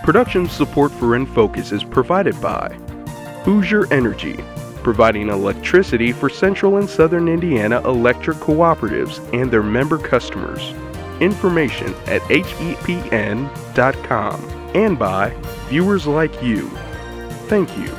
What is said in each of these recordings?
Production support for InFocus is provided by Hoosier Energy, providing electricity for Central and Southern Indiana electric cooperatives and their member customers. Information at hepn.com, and by viewers like you. Thank you.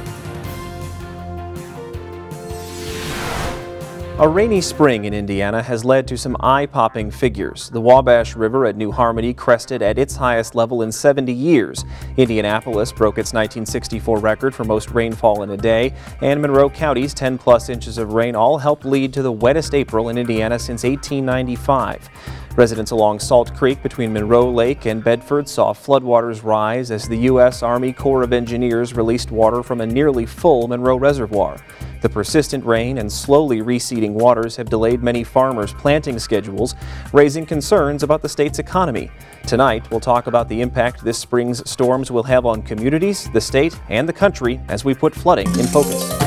A rainy spring in Indiana has led to some eye-popping figures. The Wabash River at New Harmony crested at its highest level in 70 years. Indianapolis broke its 1964 record for most rainfall in a day, and Monroe County's 10-plus inches of rain all helped lead to the wettest April in Indiana since 1895. Residents along Salt Creek between Monroe Lake and Bedford saw floodwaters rise as the U.S. Army Corps of Engineers released water from a nearly full Monroe Reservoir. The persistent rain and slowly receding waters have delayed many farmers' planting schedules, raising concerns about the state's economy. Tonight, we'll talk about the impact this spring's storms will have on communities, the state, and the country as we put flooding in focus.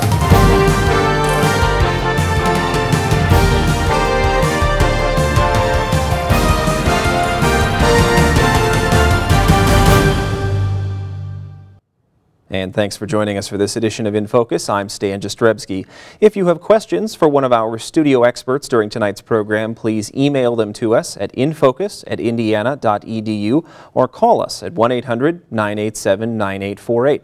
And thanks for joining us for this edition of InFocus. I'm Stan Jastrzebski. If you have questions for one of our studio experts during tonight's program, please email them to us at infocus@indiana.edu or call us at 1-800-987-9848.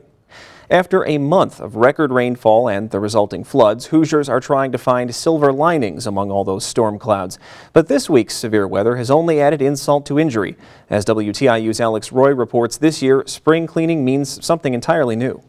After a month of record rainfall and the resulting floods, Hoosiers are trying to find silver linings among all those storm clouds. But this week's severe weather has only added insult to injury. As WTIU's Alex Roy reports, this year, spring cleaning means something entirely new.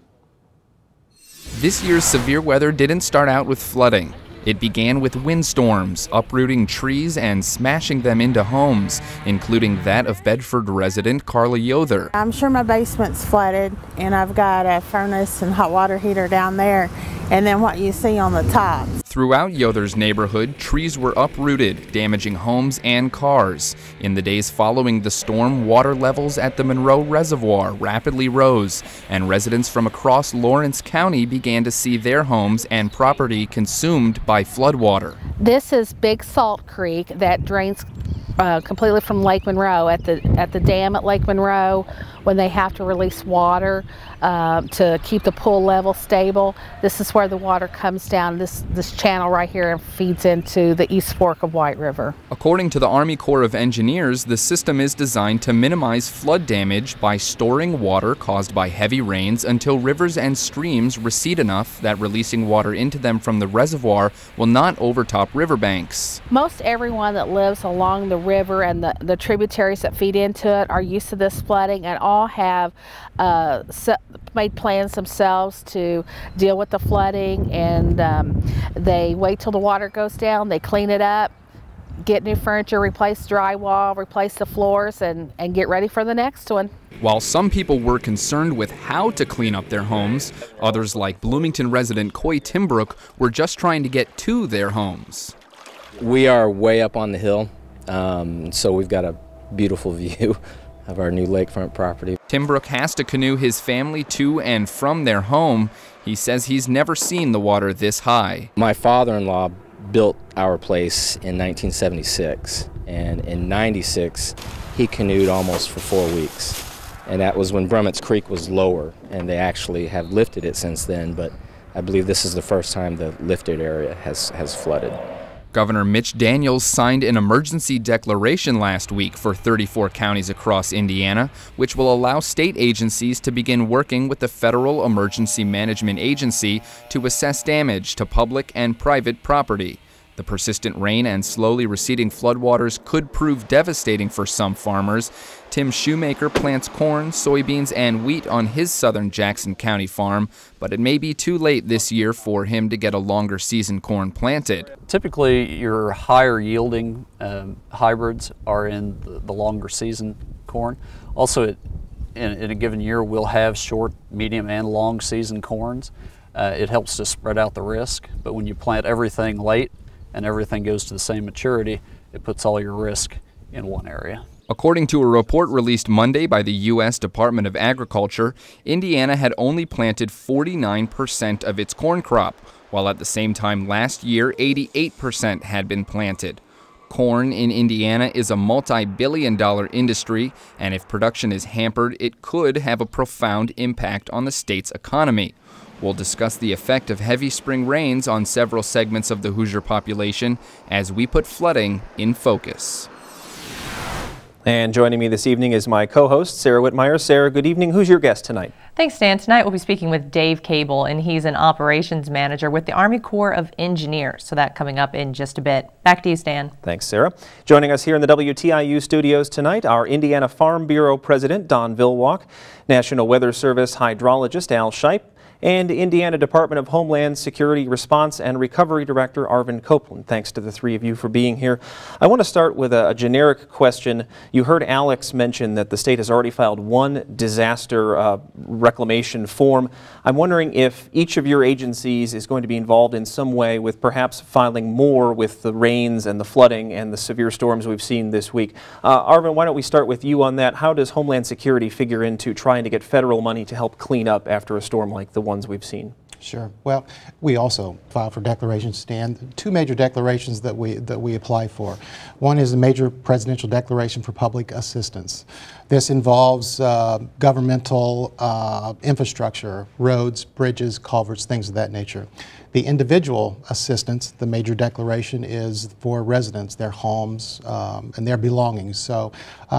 This year's severe weather didn't start out with flooding. It began with windstorms, uprooting trees and smashing them into homes, including that of Bedford resident Carla Yother. I'm sure my basement's flooded, and I've got a furnace and hot water heater down there, and then what you see on the top. Throughout Yother's neighborhood, trees were uprooted, damaging homes and cars. In the days following the storm, water levels at the Monroe Reservoir rapidly rose, and residents from across Lawrence County began to see their homes and property consumed by floodwater. This is Big Salt Creek that drains completely from Lake Monroe. At the dam at Lake Monroe, when they have to release water to keep the pool level stable, this is where the water comes down this channel right here and feeds into the East Fork of White River. According to the Army Corps of Engineers, the system is designed to minimize flood damage by storing water caused by heavy rains until rivers and streams recede enough that releasing water into them from the reservoir will not overtop riverbanks. Most everyone that lives along the river and the tributaries that feed into it are used to this flooding and all have made plans themselves to deal with the flooding, and they wait till the water goes down, they clean it up, get new furniture, replace drywall, replace the floors, and get ready for the next one. While some people were concerned with how to clean up their homes, others like Bloomington resident Coy Timbrook were just trying to get to their homes. We are way up on the hill, so we've got a beautiful view of our new lakefront property. Timbrook has to canoe his family to and from their home. He says he's never seen the water this high. My father-in-law built our place in 1976, and in 96 he canoed almost for 4 weeks, and that was when Brummets Creek was lower, and they actually have lifted it since then, but I believe this is the first time the lifted area has flooded. Governor Mitch Daniels signed an emergency declaration last week for 34 counties across Indiana, which will allow state agencies to begin working with the Federal Emergency Management Agency to assess damage to public and private property. The persistent rain and slowly receding floodwaters could prove devastating for some farmers. Tim Shoemaker plants corn, soybeans, and wheat on his southern Jackson County farm, but it may be too late this year for him to get a longer season corn planted. Typically, your higher yielding hybrids are in the longer season corn. Also, in a given year, we'll have short, medium, and long season corns. It helps to spread out the risk, but when you plant everything late and everything goes to the same maturity, it puts all your risk in one area. According to a report released Monday by the U.S. Department of Agriculture, Indiana had only planted 49% of its corn crop, while at the same time last year, 88% had been planted. Corn in Indiana is a multi-billion-dollar industry, and if production is hampered, it could have a profound impact on the state's economy. We'll discuss the effect of heavy spring rains on several segments of the Hoosier population as we put flooding in focus. And joining me this evening is my co-host, Sarah Whitmire. Sarah, good evening. Who's your guest tonight? Thanks, Dan. Tonight we'll be speaking with Dave Cable, and he's an operations manager with the Army Corps of Engineers. So that coming up in just a bit. Back to you, Stan. Thanks, Sarah. Joining us here in the WTIU studios tonight, our Indiana Farm Bureau President, Don Vilwalk, National Weather Service hydrologist Al Shipe, and Indiana Department of Homeland Security Response and Recovery Director Arvin Copeland. Thanks to the three of you for being here. I want to start with a generic question. You heard Alex mention that the state has already filed one disaster reclamation form. I'm wondering if each of your agencies is going to be involved in some way with perhaps filing more with the rains and the flooding and the severe storms we've seen this week. Arvin, why don't we start with you on that? How does Homeland Security figure into trying to get federal money to help clean up after a storm like the ones we've seen? Sure. Well, we also file for declarations, Stan. Two major declarations that we apply for. One is a major presidential declaration for public assistance. This involves governmental infrastructure, roads, bridges, culverts, things of that nature. The individual assistance, the major declaration, is for residents, their homes, and their belongings. So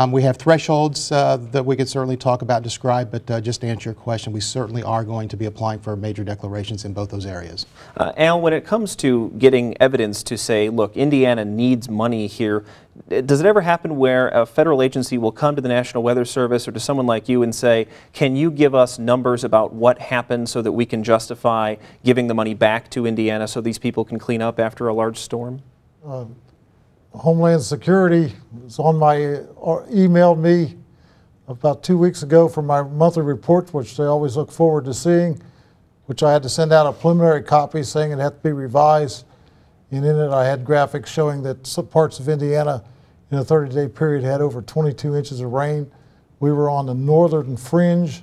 we have thresholds that we could certainly talk about, describe, but just to answer your question, we certainly are going to be applying for major declarations in both those areas. Al, when it comes to getting evidence to say, look, Indiana needs money here, does it ever happen where a federal agency will come to the National Weather Service or to someone like you and say, can you give us numbers about what happened so that we can justify giving the money back to Indiana so these people can clean up after a large storm? Homeland Security is on my emailed me about 2 weeks ago for my monthly reports, which they always look forward to seeing, which I had to send out a preliminary copy saying it had to be revised. And in it I had graphics showing that some parts of Indiana in a 30-day period had over 22 inches of rain. We were on the northern fringe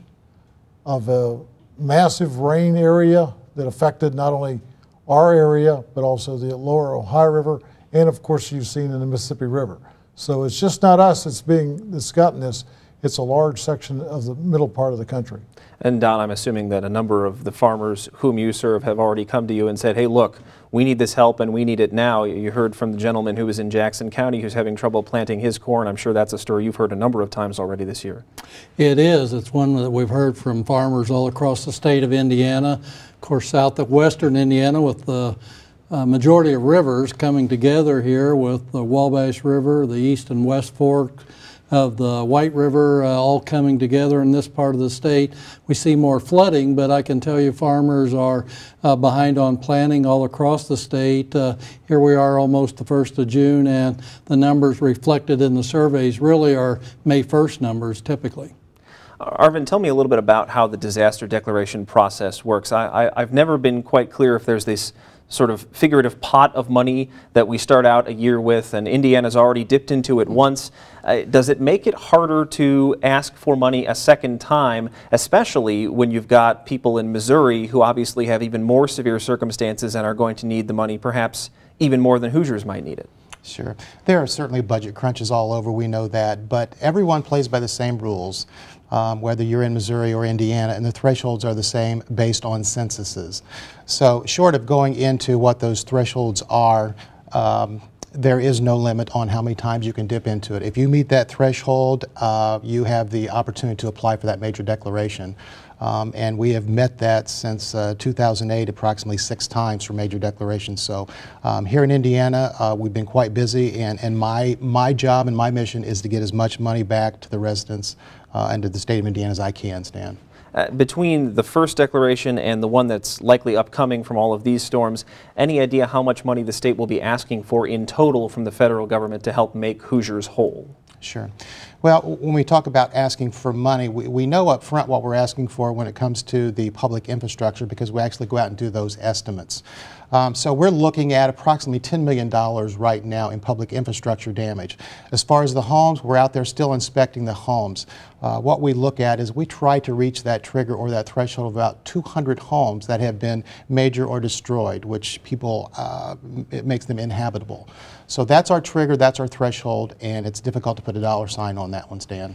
of a massive rain area that affected not only our area, but also the lower Ohio River, and of course you've seen in the Mississippi River. So it's just not us that's gotten this, it's a large section of the middle part of the country. And Don, I'm assuming that a number of the farmers whom you serve have already come to you and said, hey, look, we need this help and we need it now. You heard from the gentleman who was in Jackson County who's having trouble planting his corn. I'm sure that's a story you've heard a number of times already this year. It is. It's one that we've heard from farmers all across the state of Indiana. Of course, south of western Indiana with the majority of rivers coming together here with the Wabash River, the East and West Fork of the White River all coming together in this part of the state. We see more flooding, but I can tell you farmers are behind on planting all across the state. Here we are almost the 1st of June, and the numbers reflected in the surveys really are May 1st numbers typically. Arvin, tell me a little bit about how the disaster declaration process works. I've never been quite clear if there's this sort of figurative pot of money that we start out a year with, and Indiana's already dipped into it once. Does it make it harder to ask for money a second time, especially when you've got people in Missouri who obviously have even more severe circumstances and are going to need the money perhaps even more than Hoosiers might need it? Sure. There are certainly budget crunches all over, we know that, but everyone plays by the same rules, whether you're in Missouri or Indiana, and the thresholds are the same based on censuses. So short of going into what those thresholds are, there is no limit on how many times you can dip into it. If you meet that threshold, you have the opportunity to apply for that major declaration. And we have met that since 2008 approximately 6 times for major declarations. So here in Indiana, we've been quite busy, and my job and my mission is to get as much money back to the residents and to the state of Indiana as I can, Stan. Between the first declaration and the one that's likely upcoming from all of these storms, any idea how much money the state will be asking for in total from the federal government to help make Hoosiers whole? Sure. Well, when we talk about asking for money, we know up front what we're asking for when it comes to the public infrastructure because we actually go out and do those estimates. So we're looking at approximately $10 million right now in public infrastructure damage. As far as the homes, we're out there still inspecting the homes. What we look at is we try to reach that trigger or that threshold of about 200 homes that have been major or destroyed, which people, it makes them inhabitable. So that's our trigger, that's our threshold, and it's difficult to put a dollar sign on that one, Stan.